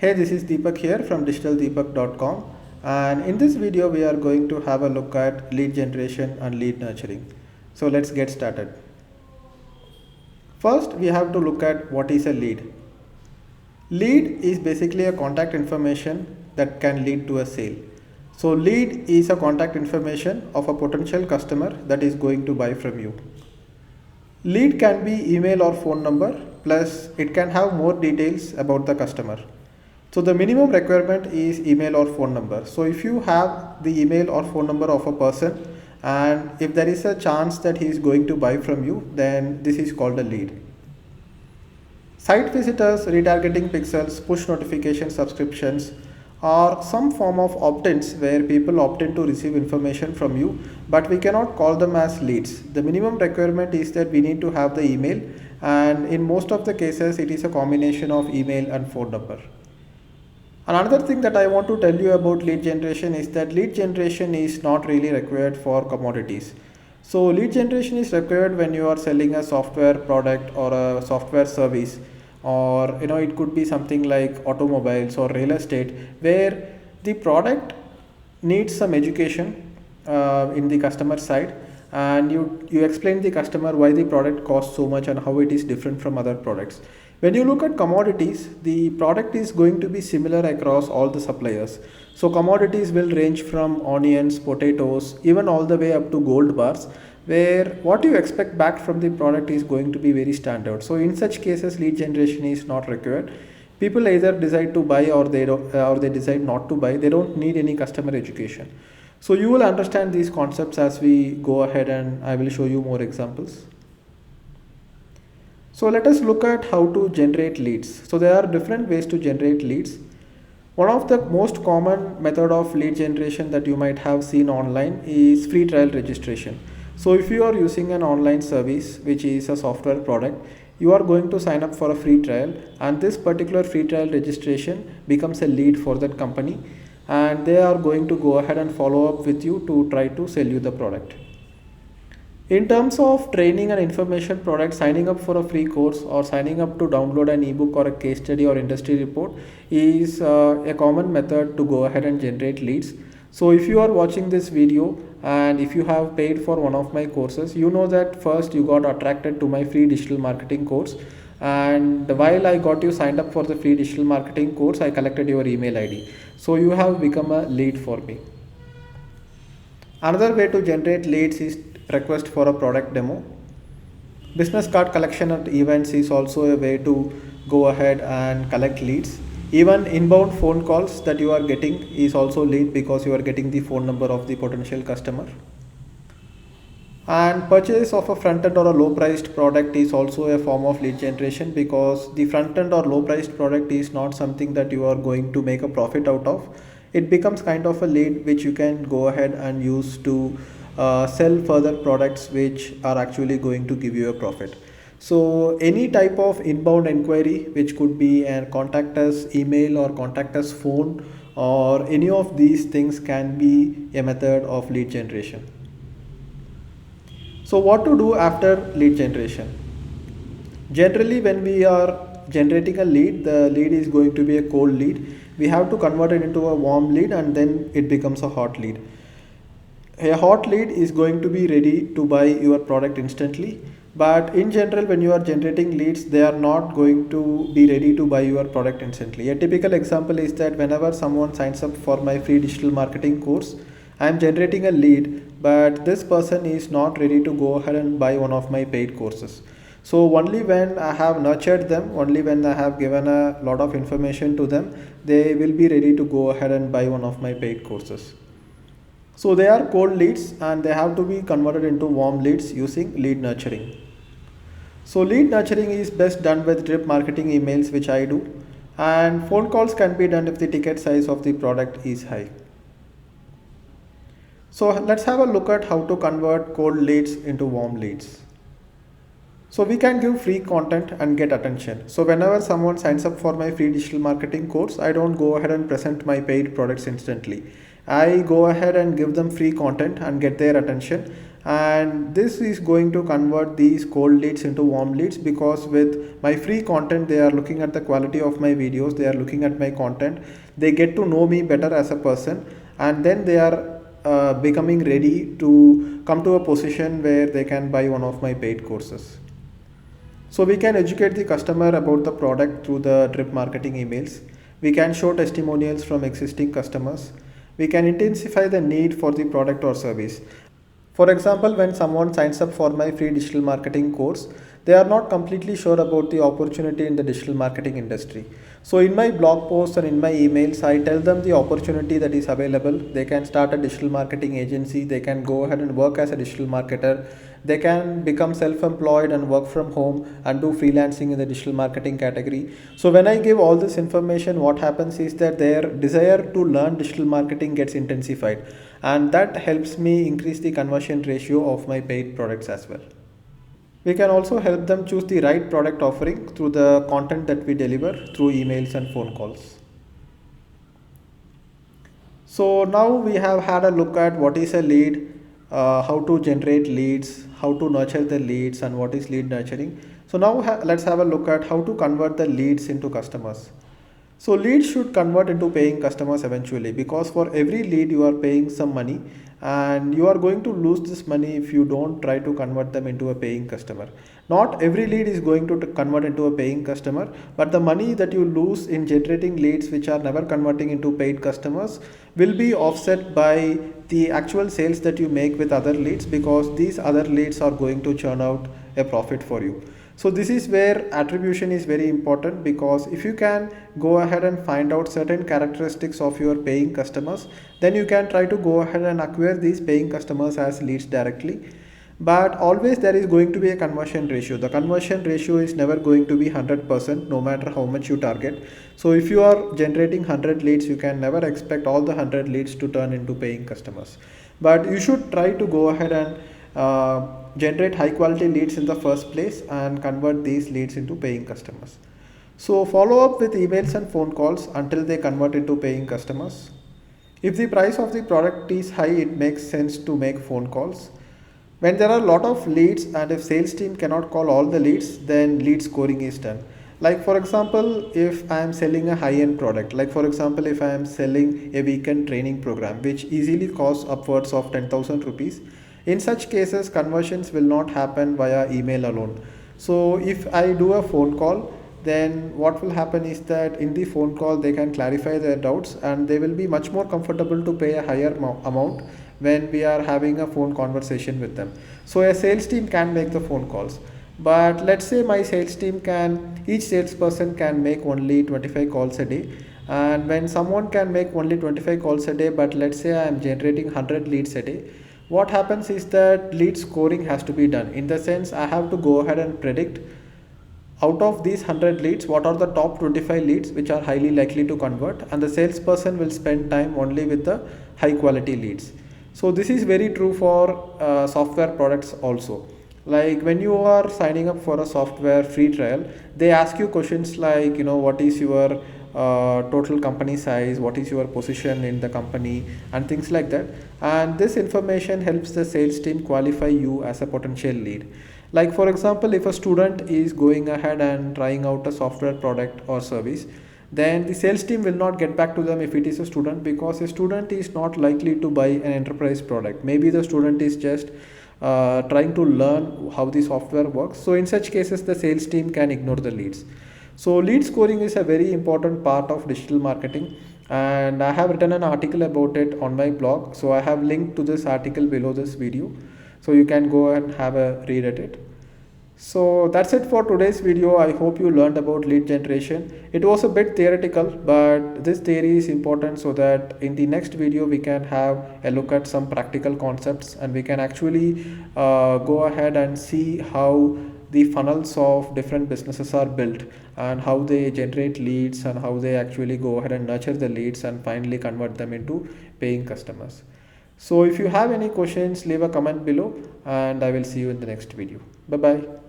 Hey, this is Deepak here from digitaldeepak.com, and in this video we are going to have a look at lead generation and lead nurturing. So let's get started. First, we have to look at what is a lead. Lead is basically a contact information that can lead to a sale. So lead is a contact information of a potential customer that is going to buy from you. Lead can be email or phone number, plus it can have more details about the customer. So the minimum requirement is email or phone number. So if you have the email or phone number of a person, and if there is a chance that he is going to buy from you, then this is called a lead. Site visitors, retargeting pixels, push notification subscriptions, or some form of opt-ins where people opt in to receive information from you, but we cannot call them as leads. The minimum requirement is that we need to have the email, and in most of the cases it is a combination of email and phone number. Another thing that I want to tell you about lead generation is that lead generation is not really required for commodities. So lead generation is required when you are selling a software product or a software service, or it could be something like automobiles or real estate, where the product needs some education in the customer side, and you explain the customer why the product costs so much and how it is different from other products. When you look at commodities, the product is going to be similar across all the suppliers. So commodities will range from onions, potatoes, even all the way up to gold bars, where what you expect back from the product is going to be very standard. So in such cases, lead generation is not required. People either decide to buy or they decide not to buy. They don't need any customer education. So you will understand these concepts as we go ahead, and I will show you more examples. So let us look at how to generate leads. So there are different ways to generate leads. One of the most common method of lead generation that you might have seen online is free trial registration. So if you are using an online service, which is a software product, you are going to sign up for a free trial, and this particular free trial registration becomes a lead for that company, and they are going to go ahead and follow up with you to try to sell you the product. In terms of training and information product, signing up for a free course or signing up to download an ebook or a case study or industry report is a common method to go ahead and generate leads. So if you are watching this video and if you have paid for one of my courses, you know that first you got attracted to my free digital marketing course, and while I got you signed up for the free digital marketing course, I collected your email ID. So you have become a lead for me. Another way to generate leads is request for a product demo. Business card collection at events is also a way to go ahead and collect leads. Even inbound phone calls that you are getting is also lead, because you are getting the phone number of the potential customer. And purchase of a front end or a low priced product is also a form of lead generation, because the front end or low priced product is not something that you are going to make a profit out of. It becomes kind of a lead which you can go ahead and use to sell further products which are actually going to give you a profit. So any type of inbound inquiry, which could be a contact us email or contact us phone, or any of these things, can be a method of lead generation. So what to do after lead generation? Generally, when we are generating a lead, the lead is going to be a cold lead. We have to convert it into a warm lead, and then it becomes a hot lead. A hot lead is going to be ready to buy your product instantly, but in general, when you are generating leads, they are not going to be ready to buy your product instantly. A typical example is that whenever someone signs up for my free digital marketing course, I am generating a lead, but this person is not ready to go ahead and buy one of my paid courses. So only when I have nurtured them, only when I have given a lot of information to them, they will be ready to go ahead and buy one of my paid courses. So they are cold leads, and they have to be converted into warm leads using lead nurturing. So lead nurturing is best done with drip marketing emails, which I do, and phone calls can be done if the ticket size of the product is high. So let's have a look at how to convert cold leads into warm leads. So we can give free content and get attention. So whenever someone signs up for my free digital marketing course, I don't go ahead and present my paid products instantly. I go ahead and give them free content and get their attention. and this is going to convert these cold leads into warm leads, because with my free content they are looking at the quality of my videos, they are looking at my content, they get to know me better as a person, and then they are becoming ready to come to a position where they can buy one of my paid courses. So we can educate the customer about the product through the drip marketing emails. We can show testimonials from existing customers. We can intensify the need for the product or service. For example, when someone signs up for my free digital marketing course, they are not completely sure about the opportunity in the digital marketing industry. So in my blog posts and in my emails, I tell them the opportunity that is available. They can start a digital marketing agency, they can go ahead and work as a digital marketer, they can become self-employed and work from home and do freelancing in the digital marketing category. So when I give all this information, what happens is that their desire to learn digital marketing gets intensified, and that helps me increase the conversion ratio of my paid products as well. We can also help them choose the right product offering through the content that we deliver through emails and phone calls. So now we have had a look at what is a lead, how to generate leads, how to nurture the leads, and what is lead nurturing. So now let's have a look at how to convert the leads into customers. So leads should convert into paying customers eventually, because for every lead you are paying some money, and you are going to lose this money if you don't try to convert them into a paying customer. Not every lead is going to convert into a paying customer, but the money that you lose in generating leads which are never converting into paid customers will be offset by the actual sales that you make with other leads, because these other leads are going to churn out a profit for you. So this is where attribution is very important, because if you can go ahead and find out certain characteristics of your paying customers, then you can try to go ahead and acquire these paying customers as leads directly. But always there is going to be a conversion ratio. The conversion ratio is never going to be 100% no matter how much you target. So if you are generating 100 leads, you can never expect all the 100 leads to turn into paying customers. But you should try to go ahead and generate high quality leads in the first place and convert these leads into paying customers. So follow up with emails and phone calls until they convert into paying customers. If the price of the product is high, it makes sense to make phone calls. When there are a lot of leads and if sales team cannot call all the leads, then lead scoring is done. Like for example, if I am selling a high-end product, like for example, if I am selling a weekend training program, which easily costs upwards of 10,000 rupees, in such cases, conversions will not happen via email alone. So if I do a phone call, then what will happen is that in the phone call, they can clarify their doubts and they will be much more comfortable to pay a higher amount when we are having a phone conversation with them. So a sales team can make the phone calls. But let's say my sales team each salesperson can make only 25 calls a day. And when someone can make only 25 calls a day, but let's say I am generating 100 leads a day, what happens is that lead scoring has to be done. In the sense, I have to go ahead and predict out of these 100 leads, what are the top 25 leads which are highly likely to convert, and the salesperson will spend time only with the high quality leads. So this is very true for software products also. Like when you are signing up for a software free trial, they ask you questions like, what is your total company size, what is your position in the company, and things like that. And this information helps the sales team qualify you as a potential lead. Like for example, if a student is going ahead and trying out a software product or service, then the sales team will not get back to them if it is a student, because a student is not likely to buy an enterprise product. Maybe the student is just trying to learn how the software works. So in such cases, the sales team can ignore the leads. So lead scoring is a very important part of digital marketing, and I have written an article about it on my blog. So I have linked to this article below this video, so you can go and have a read at it. So that's it for today's video. I hope you learned about lead generation. It was a bit theoretical, but this theory is important so that in the next video we can have a look at some practical concepts, and we can actually go ahead and see how the funnels of different businesses are built and how they generate leads and how they actually go ahead and nurture the leads and finally convert them into paying customers. So if you have any questions, leave a comment below and I will see you in the next video. Bye bye.